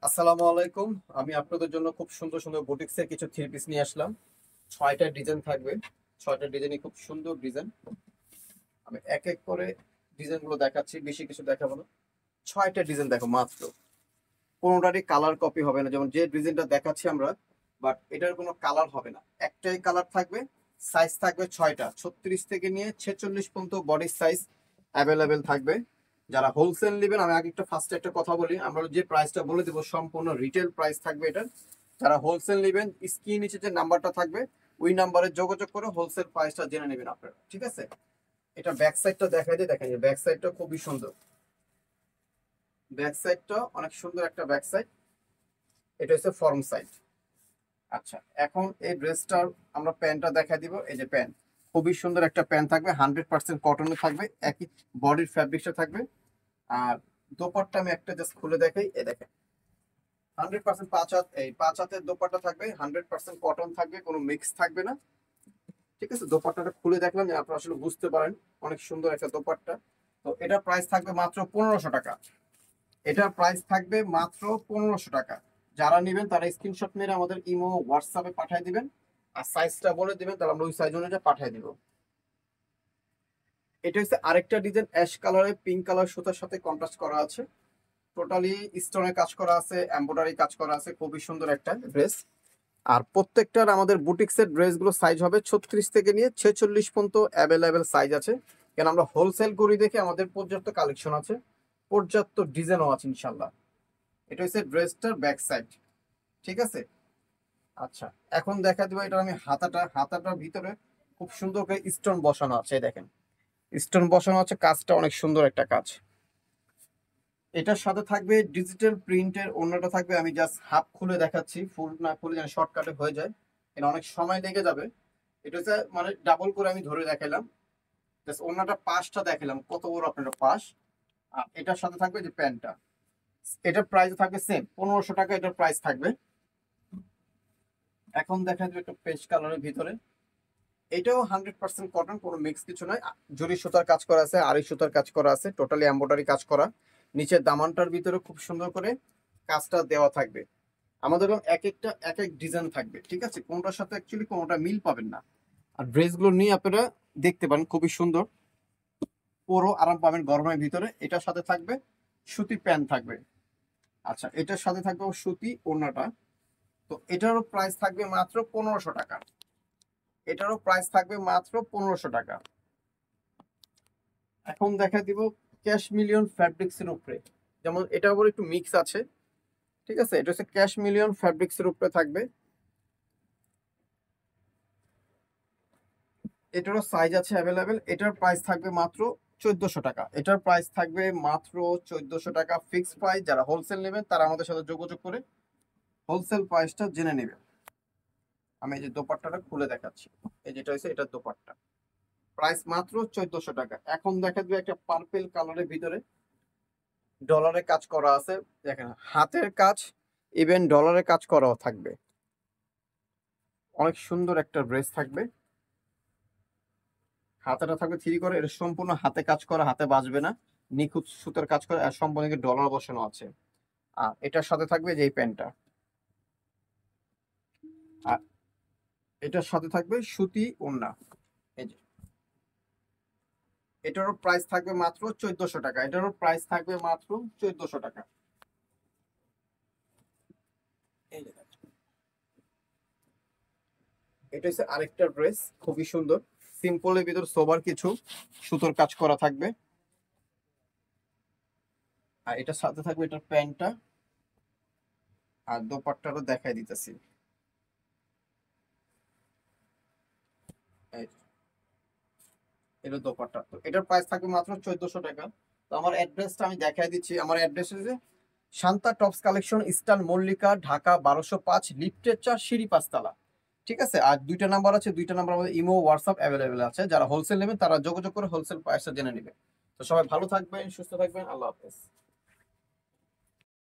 আসসালামু আলাইকুম। আমি আপনাদের জন্য খুব সুন্দর সুন্দর বুটিক্সের কিছু থ্রি পিস নিয়ে আসলাম। 6টা ডিজাইন থাকবে। 6টা ডিজাইনই খুব সুন্দর ডিজাইন। আমি এক এক করে ডিজাইনগুলো দেখাচ্ছি, বেশি কিছু দেখাবো না। 6টা ডিজাইন দেখো মাত্র। কোনোটারই কালার কপি হবে না, যেমন যে ডিজাইনটা দেখাচ্ছি আমরা, বাট এটার কোনো কালার হবে না, একটাই কালার থাকবে। সাইজ থাকবে 6টা, 36 থেকে নিয়ে 46 পর্যন্ত বডি সাইজ অ্যাভেলেবেল থাকবে। যারা হোলসেল নেবেন, আমি আগে একটা ফার্স্টে একটা কথা বলি, আমরা যে প্রাইসটা বলে দেবো সম্পূর্ণ রিটেল প্রাইস থাকবে এটা। যারা হোলসেল নেবেন, স্ক্রিন নিচে যে নাম্বারটা থাকবে ওই নাম্বারে যোগাযোগ করে হোলসেল প্রাইসটা জেনে নেবেন আপনারা, ঠিক আছে? এটা ব্যাক সাইডটা দেখাই দিয়ে, দেখেন ব্যাক সাইডটা খুবই সুন্দর। ব্যাক সাইডটা অনেক সুন্দর একটা ব্যাক সাইড। এটা হচ্ছে ফর্ম সাইড। আচ্ছা, এখন এই ড্রেসটার আমরা প্যান্টটা দেখা দিব। এই যে প্যান্ট, খুবই সুন্দর একটা প্যান্ট থাকবে, 100% কটনে থাকবে, একই বডির ফ্যাব্রিক্সটা থাকবে। আর দোপাট্টা আমি একটা জাস্ট খুলে দেখাই, এই দেখেন 100% 5 হাত, এই 5 হাতের দোপাট্টা থাকবে, 100% কটন থাকবে, কোনো মিক্স থাকবে না, ঠিক আছে? দোপাট্টাটা খুলে দেখলাম যে আপনারা আসলে বুঝতে পারেন, অনেক সুন্দর একটা দোপাট্টা। তো এটার প্রাইস থাকবে মাত্র 1500 টাকা। এটার প্রাইস থাকবে মাত্র 1500 টাকা। যারা নেবেন তারা স্ক্রিনশট মেরে আমাদের ইমো হোয়াটসঅ্যাপে পাঠিয়ে দিবেন, আর সাইজটা বলে দিবেন, তাহলে আমরা ওই সাইজ অনুযায়ী পাঠিয়ে দিব। এটা হচ্ছে আরেকটা ডিজাইন, অ্যাশ কালারে পিঙ্ক কালার সুতার সাথে কন্ট্রাস্ট করা আছে। টোটালি স্টোনের কাজ করা আছে, এমব্রয়ডারি কাজ করা আছে, খুবই সুন্দর একটা ড্রেস। আর প্রত্যেকটার আমাদের বুটিক্সের ড্রেসগুলো সাইজ হবে 36 থেকে নিয়ে 46 পর্যন্ত অ্যাভেলেবেল সাইজ আছে। কেন আমরা হোলসেল করি দেখে আমাদের পর্যাপ্ত কালেকশন আছে, পর্যাপ্ত ডিজাইনও আছে ইনশাল্লাহ। এটা হচ্ছে ড্রেসটার ব্যাক সাইড, ঠিক আছে? আচ্ছা, এখন দেখা দেবো এটা আমি হাতাটার ভিতরে খুব সুন্দর করে স্টোন বসানো আছে, এই দেখেন স্টোন বসানো আছে, কাজটা অনেক সুন্দর একটা কাজ। এটার সাথে থাকবে ডিজিটাল প্রিন্টের ওড়নাটা থাকবে। আমি জাস্ট হাফ খুলে দেখাচ্ছি, ফুল না খুলে যেন শর্টকাটে হয়ে যায়, এটা অনেক সময় লেগে যাবে। এটা হচ্ছে মানে ডাবল করে আমি ধরে দেখালাম, জাস্ট ওড়নাটা পাশটা দেখালাম কত বড় আপনার পাশ। আর এটার সাথে থাকবে যে প্যান্টটা, এটার প্রাইস থাকবে সেম 1500 টাকা এটার প্রাইস থাকবে। এখন দেখা যাবে একটা পেস্ট কালারের ভিতরে, এটাও 100% কটন, কোনো মিক্স কিছু নয়। জরি সুতার কাজ করা আছে, আড়ি সুতার কাজ করা আছে, টোটালি এমব্রয়ডারি কাজ করা। নিচের দামানটার ভিতরে খুব সুন্দর করে কাজটা দেওয়া থাকবে। আমাদের এক একটা এক এক ডিজাইন থাকবে, ঠিক আছে? কোনটার সাথে অ্যাকচুয়ালি কোনটা মিল পাবেন না। আর ড্রেসগুলো নিয়ে আপনারা দেখতে পারেন, খুবই সুন্দর, পুরো আরাম পাবেন গরমের ভিতরে। এটার সাথে থাকবে সুতি প্যান্ট থাকবে। আচ্ছা, এটার সাথে থাকবে সুতি ওড়নাটা। তো এটারও প্রাইস থাকবে মাত্র 1500 টাকা। এটারও প্রাইস থাকবে মাত্র 1500 টাকা। এখন দেখা দিব ক্যাশ মিলিয়ন ফ্যাব্রিক্স এর উপরে, যেমন এটার উপর একটু মিক্স আছে, ঠিক আছে? এটা হচ্ছে ক্যাশ মিলিয়ন ফ্যাব্রিক্স এর উপরে থাকবে। এটারও সাইজ আছে অ্যাভেলেবেল। এটার প্রাইস থাকবে মাত্র 1400 টাকা। এটার প্রাইস থাকবে মাত্র 1400 টাকা ফিক্স প্রাইস। যারা হোলসেল নেবেন তারা আমাদের সাথে যোগাযোগ করে হোলসেল প্রাইসটা জেনে নেবেন। আমি এই যে দোপাট্টাটা খুলে দেখাচ্ছি, এই যেটা হচ্ছে এটার দোপাট্টা, প্রাইস মাত্র 1400 টাকা। এখন দেখা যাবে একটা পার্পেল কালারের ভিতরে ডলারের কাজ করা আছে, দেখেন হাতের কাজ, ইভেন ডলারের কাজ করাও থাকবে। অনেক সুন্দর একটা ড্রেস থাকবে। হাতাটা থাকবে থ্রি করে, এটা সম্পূর্ণ হাতে কাজ করা, হাতে বাজবে না, নিখুঁত সুতার কাজ করা, আর সম্পূর্ণ ডলার বসানো আছে। আর এটার সাথে থাকবে যে এই প্যান্টটা, আর এটার সাথে থাকবে সুতি ওড়না। এই যে এটারও প্রাইস থাকবে মাত্র 1400 টাকা। এটারও প্রাইস থাকবে মাত্র 1400 টাকা। এই যে দেখেন, এটা হচ্ছে আরেকটা ড্রেস, খুবই সুন্দর, সিম্পলের ভিতর সোবার কিছু সুতোর কাজ করা থাকবে। আর এটার সাথে থাকবে এটার প্যান্টটা, আর দোপাট্টারও দেখাই দিতেছি। এই যে, এটা দোপাট্টা। তো এটার প্রাইস থাকবে মাত্র 1400 টাকা। তো আমার অ্যাড্রেসটা আমি দেখাই দিচ্ছি। আমার অ্যাড্রেস হচ্ছে Shanta tops collection, eastern Mallika, Dhaka 1205, লিফটের 4, সিঁড়ি 5 তলা, ঠিক আছে? আর দুইটা নাম্বার আছে, দুইটা নাম্বার আমাদের ইমো হোয়াটসঅ্যাপ অ্যাভেলেবেল আছে। যারা হোলসেল নেবেন তারা যোগাযোগ করে হোলসেল প্রাইসটা জেনে নেবে। তো সবাই ভালো থাকবেন, সুস্থ থাকবেন, আল্লাহ হাফেজ।